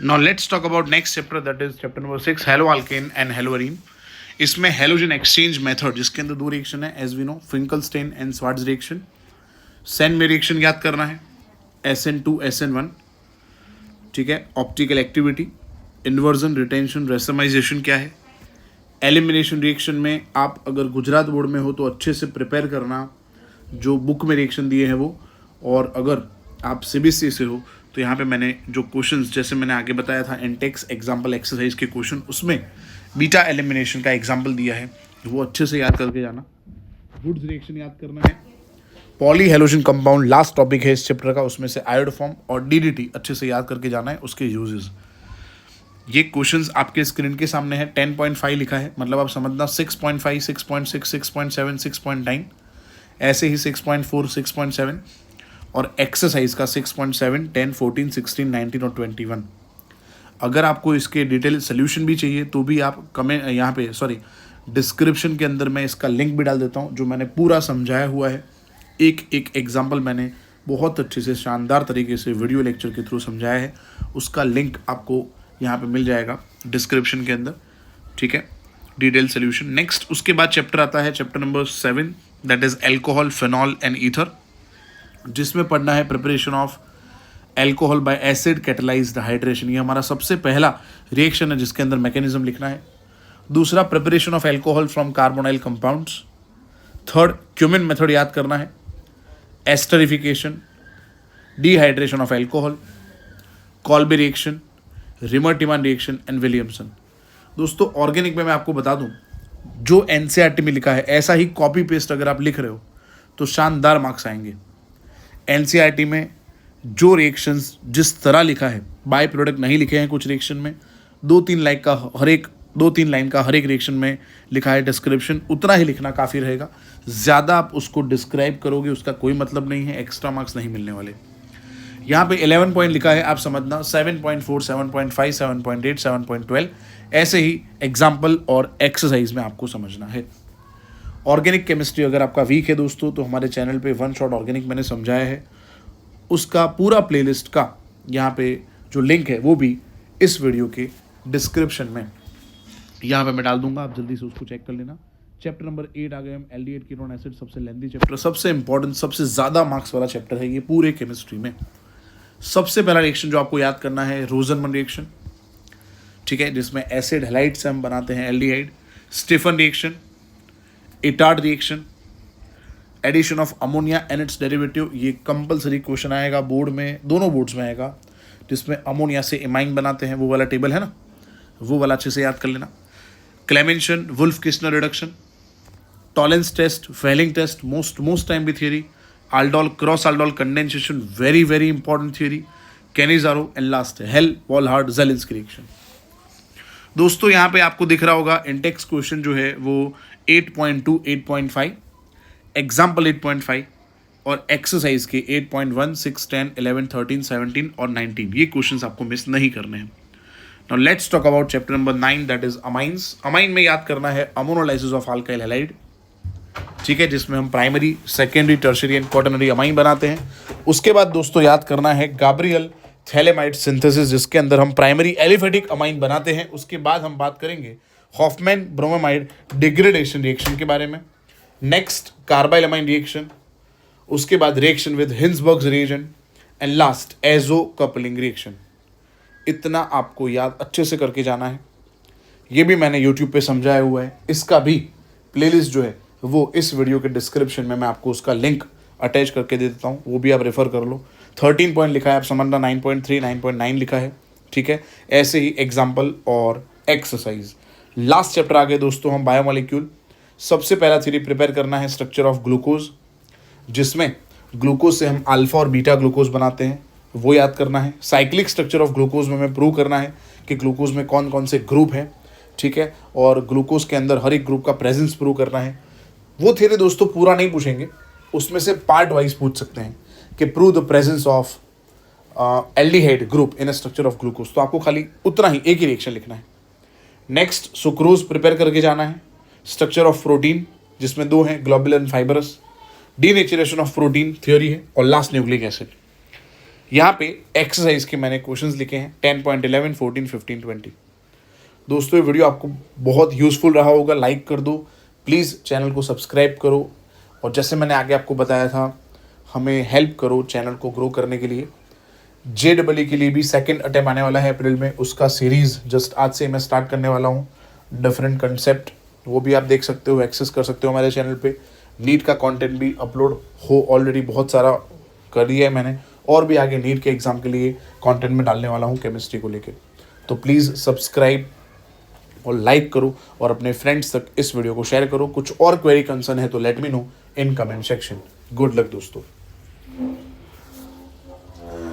Now let's talk about next chapter, that is chapter number 6, haloalkane and haloarine. इसमें halogen exchange method, जिसके अंदर दो reaction है as we know, Finkelstein and Swarts reaction. सेन में reaction याद करना है, SN2 SN1. ठीक है. Optical activity, inversion, retention, racemization क्या है. एलिमिनेशन रिएक्शन में आप अगर गुजरात बोर्ड में हो तो अच्छे से प्रिपेयर करना जो बुक में रिएक्शन दिए हैं वो, और अगर आप CBSE से हो तो यहाँ पे मैंने जो क्वेश्चंस, जैसे मैंने आगे बताया था इंटेक्स एग्जाम्पल एक्सरसाइज के क्वेश्चन, उसमें बीटा एलिमिनेशन का एग्जाम्पल दिया है, वो अच्छे से याद करके जाना. वुड्स रिएक्शन याद करना है. Poly halogen compound last topic है इस चैप्टर का, उसमें से आयोड फॉर्म और DDT अच्छे से याद करके जाना है, उसके यूजेस. ये क्वेश्चंस आपके स्क्रीन के सामने है. 10.5 लिखा है, मतलब आप समझना 6.5, 6.6, 6.7, 6.9, ऐसे ही 6.4, 6.7 और एक्सरसाइज का 6.7, 10, 14, 16, 19 और 21. अगर आपको इसके डिटेल सोल्यूशन भी चाहिए तो भी आप कमेंट यहाँ पे डिस्क्रिप्शन के अंदर मैं इसका लिंक भी डाल देता हूँ, जो मैंने पूरा समझाया हुआ है. एक एक एग्जाम्पल मैंने बहुत अच्छे से शानदार तरीके से वीडियो लेक्चर के थ्रू समझाया है. उसका लिंक आपको यहाँ पे मिल जाएगा डिस्क्रिप्शन के अंदर. ठीक है. Detail solution. नेक्स्ट उसके बाद चैप्टर आता है chapter number 7, that is alcohol, phenol and ether, जिसमें पढ़ना है preparation of alcohol bye acid catalysed hydration. ये हमारा सबसे पहला रिएक्शन है जिसके अंदर मैकेनिज्म लिखना है. दूसरा, preparation of alcohol from carbonyl compounds. Third, cumene method याद करना है. Esterification, dehydration of alcohol, Kolbe reaction, Reimer Tiemann reaction and Williamson. दोस्तों ऑर्गेनिक में मैं आपको बता दूं, जो NCERT में लिखा है ऐसा ही कॉपी पेस्ट अगर आप लिख रहे हो तो शानदार मार्क्स आएंगे. NCERT में जो रिएक्शंस जिस तरह लिखा है, बाय प्रोडक्ट नहीं लिखे हैं कुछ रिएक्शन में, 2-3 लाइन का हर एक रिएक्शन में लिखा है डिस्क्रिप्शन, उतना ही लिखना काफ़ी रहेगा. ज़्यादा आप उसको डिस्क्राइब करोगे उसका कोई मतलब नहीं है, एक्स्ट्रा मार्क्स नहीं मिलने वाले. यहाँ पे 11 पॉइंट लिखा है, आप समझना 7.4, 7.5, 7.8, 7.12, ऐसे ही एग्जाम्पल और एक्सरसाइज में आपको समझना है. ऑर्गेनिक केमिस्ट्री अगर आपका वीक है दोस्तों तो हमारे चैनल पे वन शॉट ऑर्गेनिक मैंने समझाया है, उसका पूरा प्लेलिस्ट का यहाँ पे जो लिंक है वो भी इस वीडियो के डिस्क्रिप्शन में यहाँ पे मैं डाल दूंगा, आप जल्दी से उसको चेक कर लेना. चैप्टर नंबर 8 आ गए हम. एल्डिहाइड कीटोन एसिड, सबसे लेंथी चैप्टर, सबसे इंपॉर्टेंट, सबसे ज़्यादा मार्क्स वाला चैप्टर है ये पूरे केमिस्ट्री में. सबसे पहला रिएक्शन जो आपको याद करना है, रोजनमन रिएक्शन. ठीक है. जिसमें एसिड हैलाइड से हम बनाते हैं aldehyde. Stephen reaction, Etard reaction, addition of ammonia and its derivative. ये कंपलसरी क्वेश्चन आएगा बोर्ड में, दोनों बोर्ड्स में आएगा, जिसमें अमोनिया से एमाइन बनाते हैं, वो वाला टेबल है ना, वो वाला अच्छे से याद कर लेना. Clemmensen, Wolff Kishner reduction, Tollens test, Fehling test, most time भी theory, aldol cross aldol condensation, very very important theory, Cannizzaro and last Hell Volhard Zelinsky reaction. दोस्तों यहाँ पे आपको दिख रहा होगा इंटेक्स क्वेश्चन जो है वो 8.2, 8.5, एग्जाम्पल 8.5 और एक्सरसाइज के 8.1, 6, 10, 11, 13, 17 और 19. ये क्वेश्चंस आपको मिस नहीं करने हैं. Now let's talk about chapter number 9, that is amines. Amine में याद करना है अमोनोलाइसिस ऑफ अल्काइल हैलाइड. ठीक है. जिसमें हम primary, secondary, tertiary and quaternary amine बनाते हैं. उसके बाद दोस्तों याद करना है गाब्रियल थैलेमाइड सिंथेसिस, जिसके अंदर हम प्राइमरी एलिफेटिक अमाइन बनाते हैं. उसके बाद हम बात करेंगे हॉफमैन ब्रोमामाइड डिग्रेडेशन रिएक्शन के बारे में. नेक्स्ट कार्बाइल अमाइन रिएक्शन, उसके बाद reaction with Hinsberg's reagent and last azo coupling reaction. इतना आपको याद अच्छे से करके जाना है. ये भी मैंने YouTube पे समझाया हुआ है. इसका भी प्लेलिस्ट जो है वो इस वीडियो के डिस्क्रिप्शन में मैं आपको उसका लिंक अटैच करके दे देता हूँ, वो भी आप रेफर कर लो. 13 पॉइंट लिखा है, आप समझना 9.3, 9.9 लिखा है. ठीक है. ऐसे ही एग्जाम्पल और एक्सरसाइज. लास्ट चैप्टर आ गए दोस्तों हम, बायोमोलिक्यूल. सबसे पहला थ्योरी प्रिपेयर करना है स्ट्रक्चर ऑफ ग्लूकोज, जिसमें ग्लूकोज से हम अल्फा और बीटा ग्लूकोज बनाते हैं, वो याद करना है. साइक्लिक स्ट्रक्चर ऑफ ग्लूकोज में हमें प्रूव करना है कि ग्लूकोज में कौन कौन से ग्रुप हैं. ठीक है. और ग्लूकोज के अंदर हर एक ग्रुप का प्रेजेंस प्रूव करना है. वो थ्योरी दोस्तों पूरा नहीं पूछेंगे, उसमें से पार्ट वाइज पूछ सकते हैं कि prove the presence of aldehyde group in structure of glucose. तो आपको खाली उतना ही एक ही रिएक्शन लिखना है. नेक्स्ट सुक्रोज प्रिपेयर करके जाना है. स्ट्रक्चर ऑफ प्रोटीन, जिसमें 2 हैं, globular and fibrous. Denaturation of protein theory है. और लास्ट न्यूक्लिक एसिड. यहाँ पे एक्सरसाइज के मैंने क्वेश्चंस लिखे हैं 10.11, 14, 15, 20। दोस्तों ये वीडियो आपको बहुत यूज़फुल रहा होगा, लाइक कर दो प्लीज़, चैनल को सब्सक्राइब करो, और जैसे मैंने आगे आपको बताया था हमें हेल्प करो चैनल को ग्रो करने के लिए। JEE के लिए भी सेकंड अटेम्प्ट आने वाला है अप्रैल में, उसका सीरीज़ जस्ट आज से मैं स्टार्ट करने वाला हूँ, डिफरेंट कंसेप्ट, वो भी आप देख सकते हो, एक्सेस कर सकते हो हमारे चैनल पे। नीट का कंटेंट भी अपलोड हो ऑलरेडी बहुत सारा कर दिया है मैंने, और भी आगे नीट के एग्ज़ाम के लिए कंटेंट में डालने वाला हूँ केमिस्ट्री को लेकर। तो प्लीज़ सब्सक्राइब और लाइक करो और अपने फ्रेंड्स तक इस वीडियो को शेयर करो। कुछ और क्वेरी कंसर्न है तो let me know in comment section. Good luck दोस्तों।